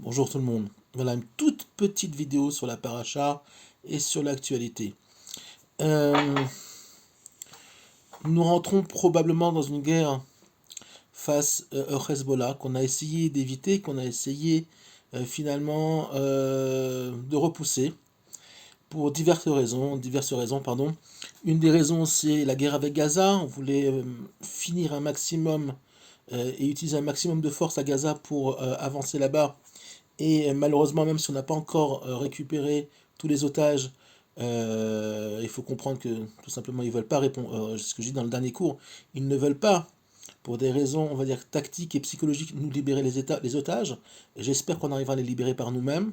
Bonjour tout le monde. Voilà une toute petite vidéo sur la paracha et sur l'actualité. Euh, nous rentrons probablement dans une guerre face au Hezbollah qu'on a essayé d'éviter, qu'on a essayé finalement de repousser pour diverses raisons, pardon. Une des raisons, c'est la guerre avec Gaza. On voulait finir un maximum et utiliser un maximum de force à Gaza pour avancer là-bas. Et malheureusement, même si on n'a pas encore récupéré tous les otages, il faut comprendre que tout simplement ils ne veulent pas répondre. Ce que je dis dans le dernier cours, ils ne veulent pas, pour des raisons, on va dire, tactiques et psychologiques, nous libérer les otages. J'espère qu'on arrivera à les libérer par nous-mêmes.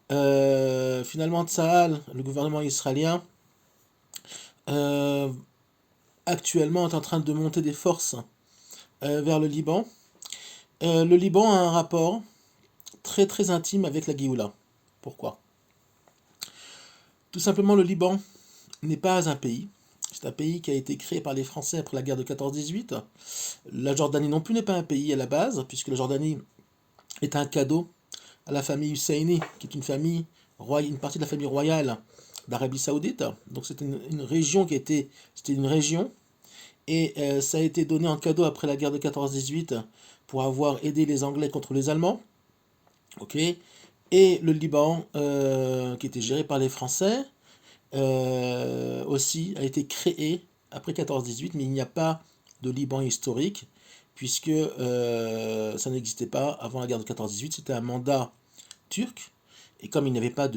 Finalement, Tsahal, le gouvernement israélien, euh, actuellement est en train de monter des forces vers le Liban. Le Liban a un rapport très très intime avec la Géoula. Pourquoi? Tout simplement, le Liban n'est pas un pays. C'est un pays qui a été créé par les Français après la guerre de 14-18. La Jordanie non plus n'est pas un pays à la base, puisque la Jordanie est un cadeau à la famille Husseini, qui est une partie de la famille royale d'Arabie Saoudite. Donc c'est une région c'était une région, et ça a été donné en cadeau après la guerre de 14-18 pour avoir aidé les Anglais contre les Allemands. Ok. Et le Liban, qui était géré par les Français, aussi a été créé après 14-18, mais il n'y a pas de Liban historique, puisque ça n'existait pas avant la guerre de 14-18, c'était un mandat turc, et comme il n'y avait pas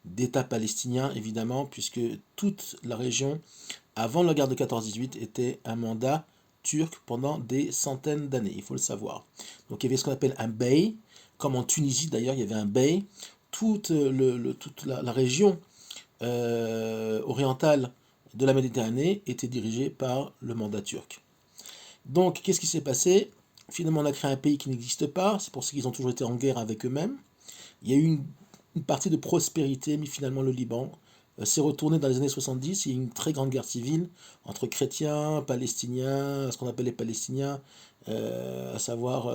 d'État palestinien, évidemment, puisque toute la région, avant la guerre de 14-18, était un mandat turc pendant des centaines d'années, il faut le savoir. Donc il y avait ce qu'on appelle un bey, comme en Tunisie d'ailleurs, il y avait un bey, toute la région orientale de la Méditerranée était dirigée par le mandat turc. Donc, qu'est-ce qui s'est passé? Finalement, on a créé un pays qui n'existe pas, c'est pour ça qu'ils ont toujours été en guerre avec eux-mêmes. Il y a eu une partie de prospérité, mais finalement, le Liban s'est retourné dans les années 70. Il y a eu une très grande guerre civile entre chrétiens, palestiniens, ce qu'on appelle les Palestiniens, à savoir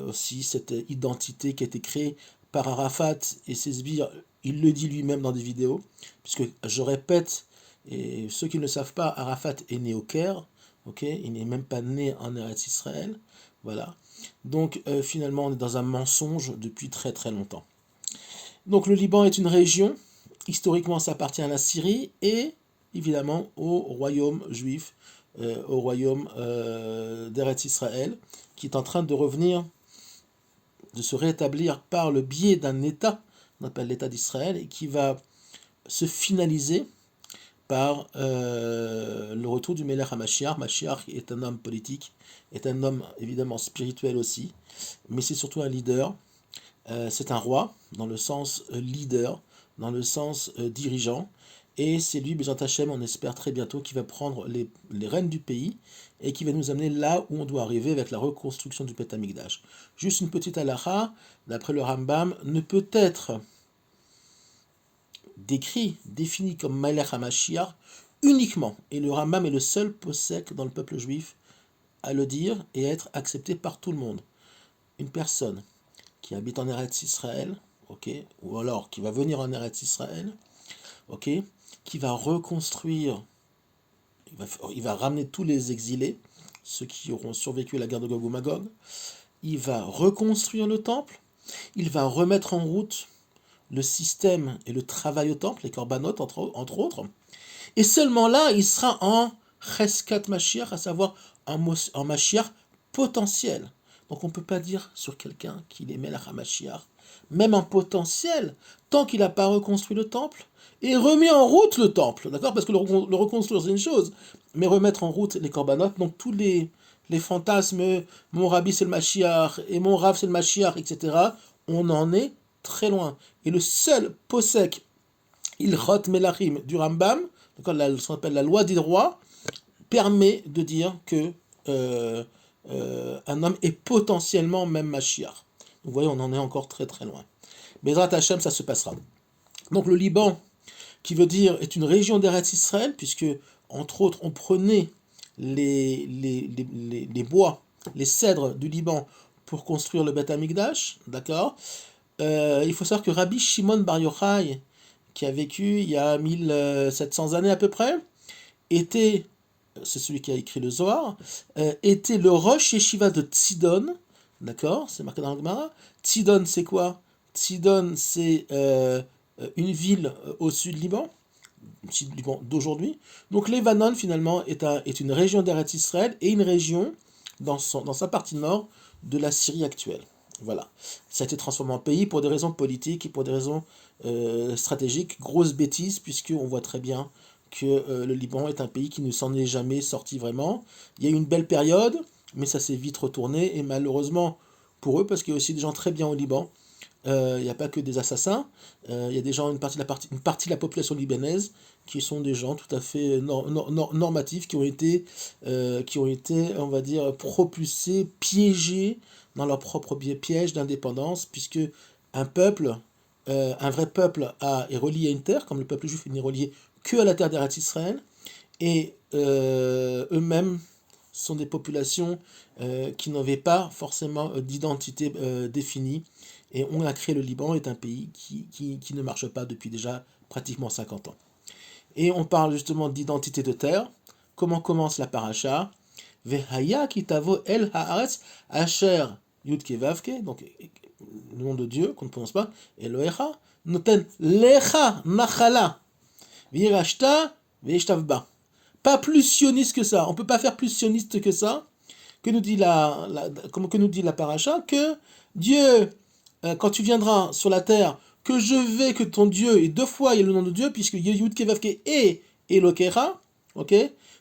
aussi cette identité qui a été créée par Arafat et ses sbires. Il le dit lui-même dans des vidéos, puisque je répète, et ceux qui ne le savent pas, Arafat est né au Caire, ok, il n'est même pas né en Eretz Israël, voilà. Donc finalement, on est dans un mensonge depuis très très longtemps. Donc le Liban est une région, historiquement ça appartient à la Syrie et évidemment au royaume juif, au royaume d'Eretz Israël, qui est en train de revenir, de se rétablir par le biais d'un État, on appelle l'État d'Israël, et qui va se finaliser par le retour du Melech HaMashiach. Mashiach est un homme politique, est un homme évidemment spirituel aussi, mais c'est surtout un leader. C'est un roi, dans le sens leader, dans le sens dirigeant, et c'est lui, Bezrat Hashem, on espère très bientôt, qui va prendre les rênes du pays, et qui va nous amener là où on doit arriver avec la reconstruction du Beth Amikdash. Juste une petite halakha, d'après le Rambam, ne peut être défini comme Malach HaMashiach uniquement, et le Rambam est le seul possèque dans le peuple juif à le dire et à être accepté par tout le monde. Une personne qui habite en Eretz Israël, ok, ou alors qui va venir en Eretz Israël, ok, qui va reconstruire, il va ramener tous les exilés, ceux qui auront survécu à la guerre de Gog ou Magog, il va reconstruire le temple, il va remettre en route le système et le travail au temple, les korbanot entre autres, et seulement là, il sera en Cheskat Mashiach, à savoir en Mashiach potentiel. Donc on ne peut pas dire sur quelqu'un qu'il est Melach HaMashiach, même en potentiel, tant qu'il n'a pas reconstruit le temple et remis en route le temple, d'accord? Parce que le reconstruire c'est une chose, mais remettre en route les corbanotes, donc tous les fantasmes, mon rabbi c'est le Mashiach et mon rav c'est le Mashiach, etc., on en est très loin. Et le seul posek Ilchot Melachim du Rambam, ce qu'on appelle la loi des rois, permet de dire que un homme est potentiellement même Mashiach. Vous voyez, on en est encore très très loin. Bezrat Hashem, ça se passera. Donc le Liban, qui veut dire, est une région d'Eretz Israël, puisque, entre autres, on prenait les bois, les cèdres du Liban pour construire le Beth Amikdash, d'accord? Il faut savoir que Rabbi Shimon Bar Yochai, qui a vécu il y a 1700 années à peu près, était, c'est celui qui a écrit le Zohar, était le Rosh Yeshiva de Tzidon, d'accord? C'est marqué dans le Gemara. Tzidon, c'est quoi? Tzidon, c'est une ville au sud du Liban d'aujourd'hui. Donc Lebanon, finalement, est une région d'Eretz Israël et une région, dans sa partie nord, de la Syrie actuelle. Voilà. Ça a été transformé en pays pour des raisons politiques et pour des raisons stratégiques. Grosse bêtise, puisqu'on voit très bien que le Liban est un pays qui ne s'en est jamais sorti vraiment. Il y a eu une belle période, mais ça s'est vite retourné, et malheureusement pour eux, parce qu'il y a aussi des gens très bien au Liban, il n'y a pas que des assassins, il y a des gens, une partie de la population libanaise qui sont des gens tout à fait normatifs, qui ont été, on va dire, propulsés, piégés dans leur propre piège d'indépendance, puisque un peuple, un vrai peuple est relié à une terre, comme le peuple juif n'est relié que à la terre d'Eretz Israël, et eux-mêmes sont des populations qui n'avaient pas forcément d'identité définie, et on a créé le Liban, est un pays qui ne marche pas depuis déjà pratiquement 50 ans. Et on parle justement d'identité de terre. Comment commence la paracha? Vehaya kitavo el haaretz asher yudke vavke, donc le nom de Dieu qu'on ne prononce pas, Elohecha, noten lecha nachala, virashta veishtavba. Pas plus sioniste que ça. On ne peut pas faire plus sioniste que ça, que nous dit la paracha, que Dieu, quand tu viendras sur la terre, que ton Dieu, et deux fois il y a le nom de Dieu, puisque Yud Kevavke et Elokecha, ok,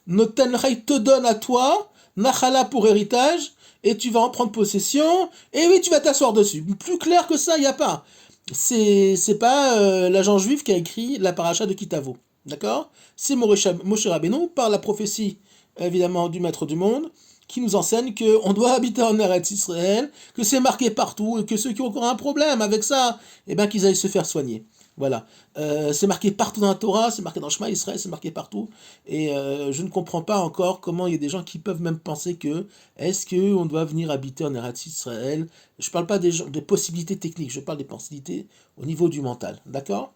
Noten Lecha, te donne à toi, Nachala pour héritage, et tu vas en prendre possession, et oui, tu vas t'asseoir dessus. Plus clair que ça, il n'y a pas. C'est pas l'agent juif qui a écrit la paracha de Kitavo, d'accord? C'est Moshe Rabbeinu, par la prophétie, évidemment, du Maître du Monde, qui nous enseigne qu'on doit habiter en Eretz Israël, que c'est marqué partout, et que ceux qui ont encore un problème avec ça, eh ben qu'ils aillent se faire soigner. Voilà. C'est marqué partout dans la Torah, c'est marqué dans Shema Israël, c'est marqué partout. Et je ne comprends pas encore comment il y a des gens qui peuvent même penser que est-ce qu'on doit venir habiter en Eretz Israël. Je ne parle pas des possibilités techniques, je parle des possibilités au niveau du mental. D'accord?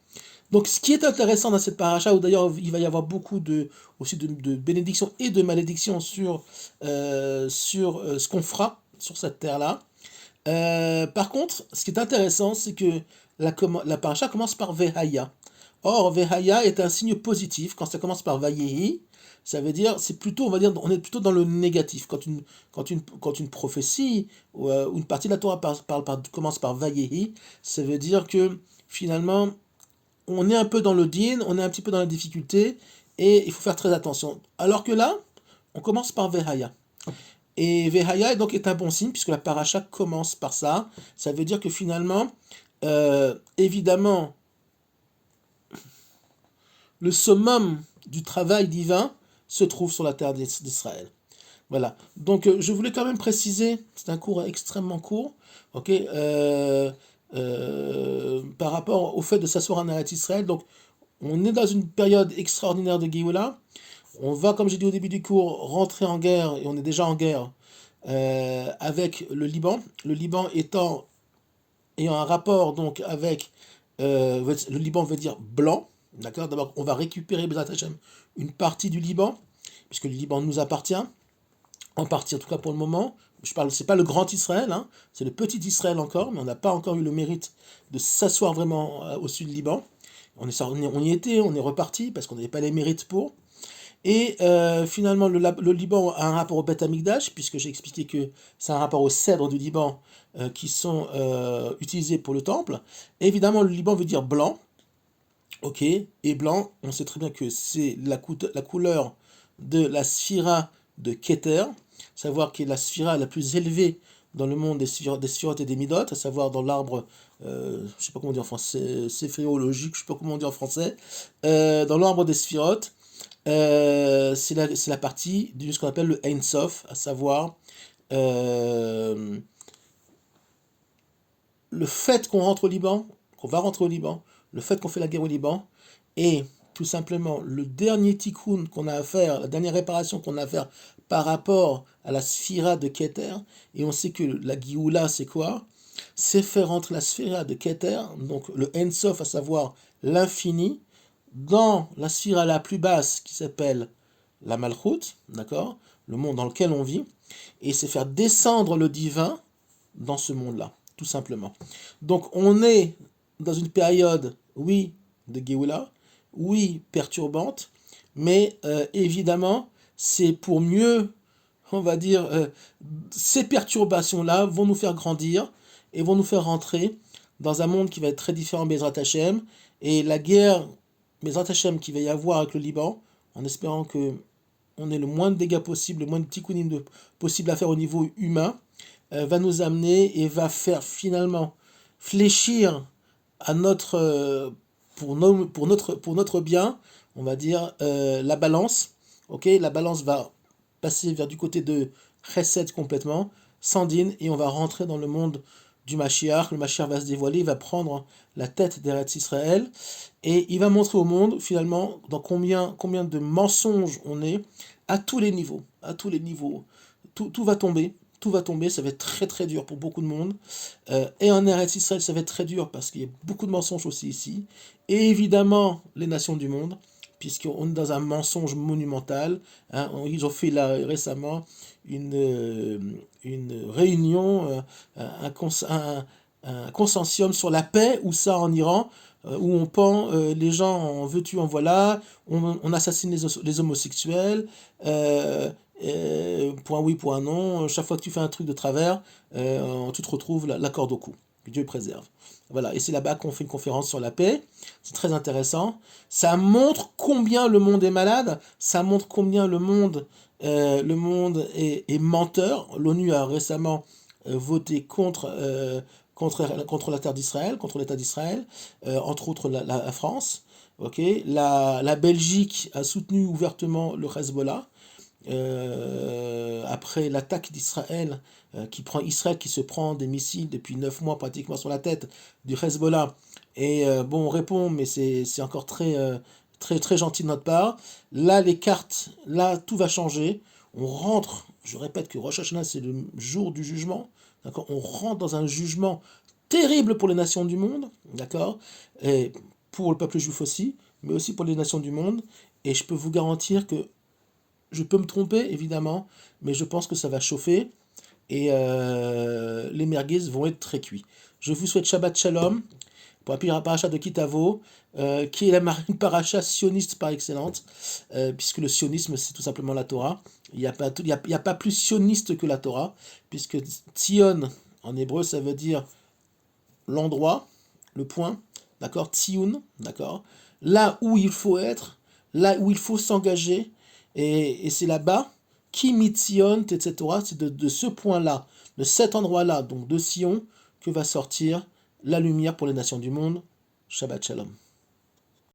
Donc, ce qui est intéressant dans cette paracha, où d'ailleurs il va y avoir beaucoup aussi de bénédictions et de malédictions sur ce qu'on fera sur cette terre-là. Par contre, ce qui est intéressant, c'est que la paracha commence par Vehaya. Or, Vehaya est un signe positif. Quand ça commence par Vayehi, ça veut dire, on est plutôt dans le négatif. Quand une prophétie ou une partie de la Torah commence par Vayehi, ça veut dire que finalement, on est un peu dans le din, on est un petit peu dans la difficulté, et il faut faire très attention. Alors que là, on commence par Vehaya. Et Vehaya donc est un bon signe, puisque la paracha commence par ça. Ça veut dire que finalement, évidemment, le summum du travail divin se trouve sur la terre d'Israël. Voilà. Donc je voulais quand même préciser, c'est un cours extrêmement court, ok, par rapport au fait de s'asseoir en Eretz Israël. Donc, on est dans une période extraordinaire de Géoula. On va, comme j'ai dit au début du cours, rentrer en guerre, et on est déjà en guerre, avec le Liban. Le Liban ayant un rapport donc avec... le Liban veut dire blanc. D'accord? D'abord, on va récupérer, Bezrat Hashem, une partie du Liban, puisque le Liban nous appartient, en partie en tout cas pour le moment. C'est pas le grand Israël, hein, c'est le petit Israël encore, mais on n'a pas encore eu le mérite de s'asseoir vraiment au sud du Liban. On y était, on est reparti, parce qu'on n'avait pas les mérites pour. Et finalement, le Liban a un rapport au Beth Amikdash, puisque j'ai expliqué que c'est un rapport aux cèdres du Liban qui sont utilisés pour le temple. Et évidemment, le Liban veut dire blanc. Ok, et blanc, on sait très bien que c'est la couleur de la sphira de Keter, savoir qui est la sphira la plus élevée dans le monde des sphirotes et des midotes, à savoir dans l'arbre, je sais pas comment on dit en français, séphéologique, je sais pas comment on dit en français, dans l'arbre des sphirotes, c'est la partie de ce qu'on appelle le Ein Sof, à savoir le fait qu'on rentre au Liban, qu'on va rentrer au Liban, le fait qu'on fait la guerre au Liban, et tout simplement le dernier tikkun qu'on a à faire, la dernière réparation qu'on a à faire par rapport à la sphira de Keter, et on sait que la Géoula, c'est quoi? C'est faire entrer la sphira de Keter, donc le Ensof, à savoir l'infini, dans la sphira la plus basse qui s'appelle la Malchut, d'accord? Le monde dans lequel on vit, et c'est faire descendre le divin dans ce monde-là, tout simplement. Donc on est dans une période, oui, de Géoula, oui, perturbante, mais évidemment, c'est pour mieux, on va dire, ces perturbations-là vont nous faire grandir et vont nous faire rentrer dans un monde qui va être très différent, Bezrat Hashem, et la guerre, Bezrat Hashem, qui va y avoir avec le Liban, en espérant que on ait le moins de dégâts possible, le moins de tikkunim possible à faire au niveau humain, va nous amener et va faire finalement fléchir à notre, pour notre bien, on va dire, la balance. Ok, la balance va passer vers du côté de Chesed complètement, sans din, et on va rentrer dans le monde du Mashiach. Le Mashiach va se dévoiler, il va prendre la tête d'Eretz Israël, et il va montrer au monde, finalement, dans combien de mensonges on est, à tous les niveaux, à tous les niveaux. Tout va tomber, tout va tomber, ça va être très très dur pour beaucoup de monde. Et en Eretz Israël, ça va être très dur parce qu'il y a beaucoup de mensonges aussi ici. Et évidemment, les nations du monde, puisqu'on est dans un mensonge monumental. Hein. Ils ont fait là récemment une réunion, un consortium sur la paix, où ça en Iran, où on pend les gens en veux-tu, en voilà, on assassine les homosexuels, pour un oui, pour un non, chaque fois que tu fais un truc de travers, tu te retrouves la corde au cou. Que Dieu préserve. Voilà, et c'est là-bas qu'on fait une conférence sur la paix, c'est très intéressant. Ça montre combien le monde est malade, ça montre combien le monde est menteur. L'ONU a récemment voté contre la terre d'Israël, contre l'État d'Israël, entre autres la France. Okay. La Belgique a soutenu ouvertement le Hezbollah. Après l'attaque d'Israël, Israël qui se prend des missiles depuis 9 mois pratiquement sur la tête du Hezbollah. Et bon, on répond, mais c'est encore très gentil de notre part. Là, les cartes, là, tout va changer. On rentre, je répète que Rosh Hashanah, c'est le jour du jugement. D'accord. On rentre dans un jugement terrible pour les nations du monde, d'accord, et pour le peuple juif aussi, mais aussi pour les nations du monde. Et je peux vous garantir que je peux me tromper, évidemment, mais je pense que ça va chauffer et les merguez vont être très cuits. Je vous souhaite Shabbat Shalom pour la paracha de Kitavo, qui est une paracha sioniste par excellence, puisque le sionisme, c'est tout simplement la Torah. Il n'y a pas plus sioniste que la Torah, puisque Tzion, en hébreu, ça veut dire l'endroit, le point, d'accord, Tzion, d'accord, là où il faut être, là où il faut s'engager, et c'est là-bas, qui mitzion, etc., c'est de ce point-là, de cet endroit-là, donc de Sion, que va sortir la lumière pour les nations du monde. Shabbat Shalom.